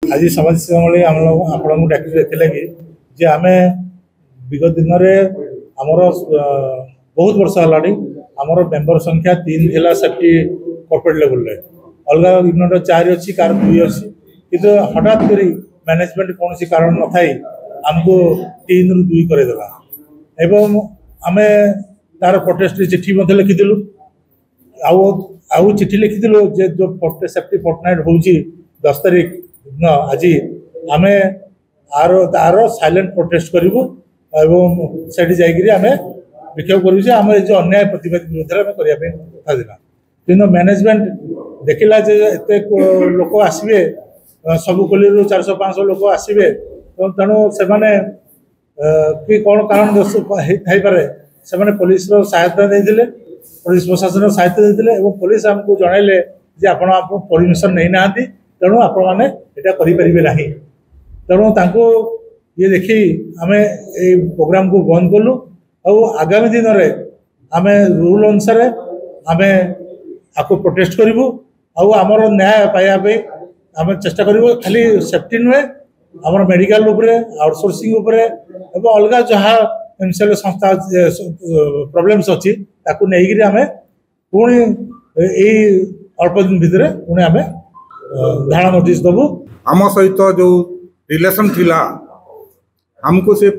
आज समाज सेवा आपको डाक कि आम विगत दिन में आमर बहुत वर्ष है आमर मेंबर संख्या 3 थी सेफ्टी कॉर्पोरेट लेवल रे अलग यूनिट 4 अच्छी कार 2 अच्छी कि हठात कर मैनेजमेंट कौन कारण न थी आमको 3 ରୁ 2 करदेला एवं आम तार प्रोटेस्ट चिठी लिखिलु आउ चिठी लिखिलु जे जो सेफ्टी फोर्टनाइट हो 10 तारीख दिन आज आम तार साइलेंट प्रोटेस्ट करूँ एवं से विक्षोभ करें जो अन्याय प्रतिवाद विरोध में करना कि मैनेजमेंट देखला एत लोक आसवे सबू कली 400-500 लोक आसवे तेणु से कि कौन कारण पारे से पुलिस सहायता देते पुलिस प्रशासन सहायता देते पुलिस आमको जनइले आप परमिशन नहीं ना तेणु आपण मैंने यहाँ करें ना तेणु ये देखी आम ये प्रोग्राम को बंद कलु और आगामी दिन में आम रूल अनुसार आम आपको प्रोटेस्ट करूँ आमर न्याय पाइबापी आम चेष्टा करूँ खाली सेफ्टी नुहे आमर मेडिकल आउटसोर्सिंग और अलग जहाँ एमसीएल संस्था प्रॉब्लम्स अच्छी नहीं आम पुणी अल्प दिन भितर पुणी आम धारणा नोटिस दबु आम सहित जो रिलेशन थिला हमको से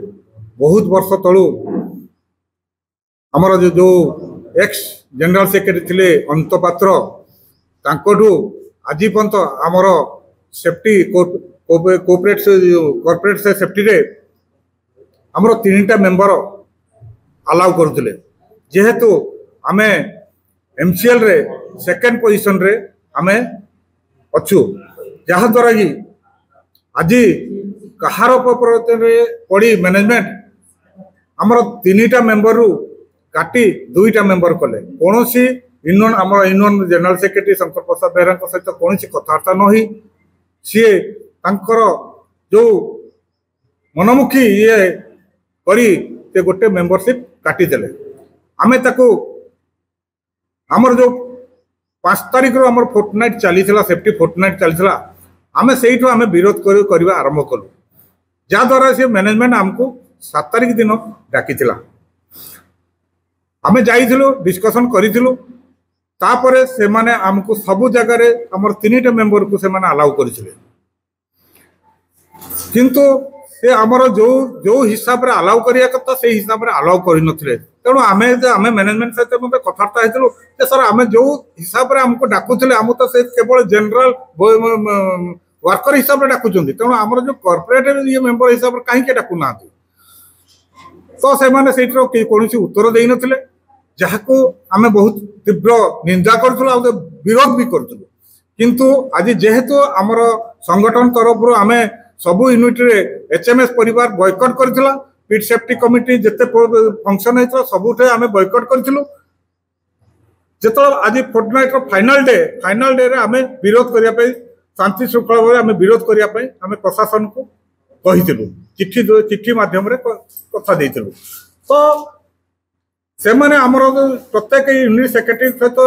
बहुत वर्ष तलु आमर जो एक्स जनरल सेक्रेटरी थिले अनंत पात्र तांकोठू आज पर्यंत आमर सेफ्टी कॉर्पोरेट से सेफ्टी रे आमर 3टा मेंबर अलाउ करथिले जेहेतु आमे एमसीएल रे सेकंड पोजीशन रे आमे अच्छु जहाँ द्वारा कि आज कहार पड़ी मैनेजमेंट आमर 3टा मेंबर रु काटी 2टा मेंबर कले कौन सी यूनियन आमर union general secretary Shankar Prasad Behera सहित कौन कथबार्ता नही सी जो मनमुखी ये करी गोटे मेंबरशिप काटिदेले आमे ताको आमर जो 5 तारीख रो आमर फोर्टनाइट चली सेफ्टी फोर्टनाइट चली आमे से आमे विरोध करवा आरंभ कलु जहाद्वारा से मैनेजमेंट आमको 7 तारीख दिन डाकी आमे जाइथिलु डिस्कशन करिथिलु तापरे से माने आमको सबु जगह रे आमर 3टा मेंबर को से माने अलाउ करिथिले किंतु से आमर जो जो हिसाब रे अलाउ करिया कथा से हिसाब रे अलाउ करि नथिले तेणु आमे मैनेजमेंट सहित मते कथार्ता हेतलु जे सर आमे जो हिसाब रे हमको डाकुथिले हम तो से केवल जनरल वर्कर हिसाब रे डाकुचंदी तेणु आमर जो कॉर्पोरेट ये मेंबर हिसाब रे काहे के डाकु नाथि तो से माने सेठरो कोनोसी उत्तर देई नथिले जहाको आमे बहुत तीव्र निंदा करथुला आ विरोध भी करथुलु किंतु आज जेहेतु आमर संगठन तरफ रो आमे सबु यूनिट रे एचएमएस परिवार बॉयकॉट करथिला पिट सेफ्टी कमिटी जिते फंक्शन होता सबुठे आम बॉयकॉट करूँ जो आज फोर्टनाइट फाइनल डे रे आम विरोध करने शांति श्रृंखला भाव आम विरोध करने आम प्रशासन को कही चिट्ठी माध्यम कथा देलु तो से माने आमर प्रत्येक यूनिट सेक्रेटरी सहित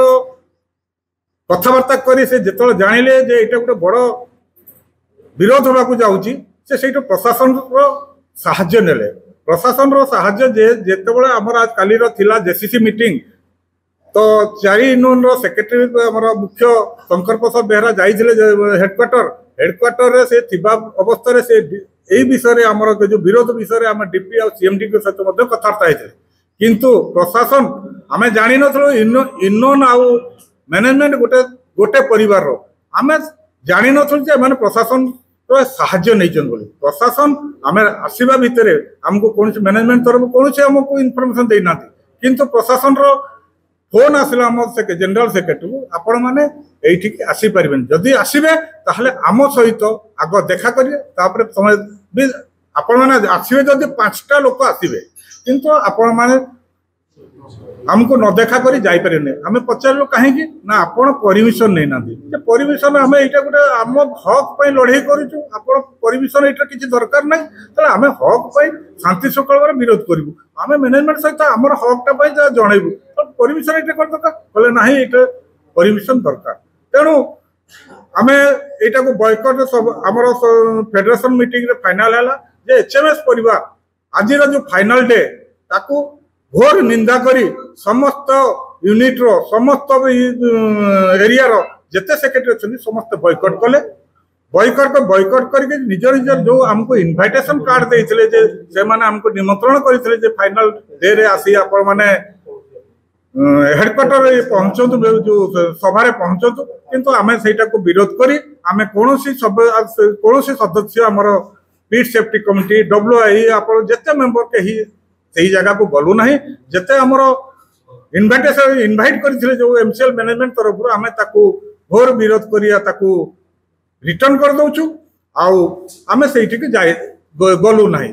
कथबार्ता कर जो जानिले जे एटा गोटे बड़ विरोध होगा जाऊँगी से प्रशासन साहाय्य नेले प्रशासन साहाय्य जेतेबेले आमर आज काली थिला जेसीसी मीटिंग तो 4 यूनियन सेक्रेटरी आमर मुख्य शंकर प्रसाद बेहरा जाइथिले हेडक्वार्टर रे से थिबा अवस्था रे से एई विषय रे आमर जो विरोध विषय रे आम डीपी और सीएमडी के सहित मध्य कथबार्ता हेथिले किंतु प्रशासन आमे जानि नथलो यूनियन आउ मैनेजमेंट गोटे गोटे परिवार रो आमे जानि नथलो जे माने प्रशासन तो साहाय्य नहीं बोली प्रशासन आम आसवा भितर आमको कौन मैनेजमेंट तरफ कौन आमको इनफर्मेशन देना किंतु प्रशासन रो फोन आसला आम जनरल सेक्रेटरी आपण मैंने ये आसीपर जदि आसबे ताहले आम सहित आग देखा करेंगे समय भी आपण मैंने आसबे जदि 5टा लोक आसबे किंतु आपण मैंने हमको न देखा करी जापर आम पचारू कहीं ना आपण परमिशन नहीं ना परमिशन आम यहाँ गोटे आम हक पर लड़े करमिशन यहाँ किसी दरकार ना तो आम हक पर शांति श्रृंखला विरोध करूँ आम मैनेजमेंट सहित आमर हकटा जनइबू तो परमिशन ये कर दरकार कहले ना ये परमिशन दरकार तेणु आमे एटा को बॉयकॉट सब हमर फेडरेशन मीटिंग रे फाइनल हैला जे एचएमएस परिवार आज जो फाइनल डे ताकू घोर निंदा करी समस्त यूनिट रो समस्त एरिया रो जते सेक्रेटरी अछि समस्त बॉयकॉट कले बॉयकॉट करके निजर निजर जो हमको इनविटेशन कार्ड देइथिले जे से माने हमको निमंत्रण करिथिले जे फाइनल डे रे आसी आपण माने हेडक्वार्टर रे पहुंचतु जो सभा रे पहुंचतु किंतु आमे सेटा को विरोध करी आमे कोनोसी सदस्य हमर पीट सेफ्टी कमिटी डब्ल्यूआई आपण जते मेंबर के ही सही जगह को गलु नहीं जते हमर इनवाइट करथिले जो एमसीएल मैनेजमेंट तरफ आमे ताको घोर विरोध करिया ताको रिटर्न कर दउछु आउ आमे सेठी के जाय गलु नहीं।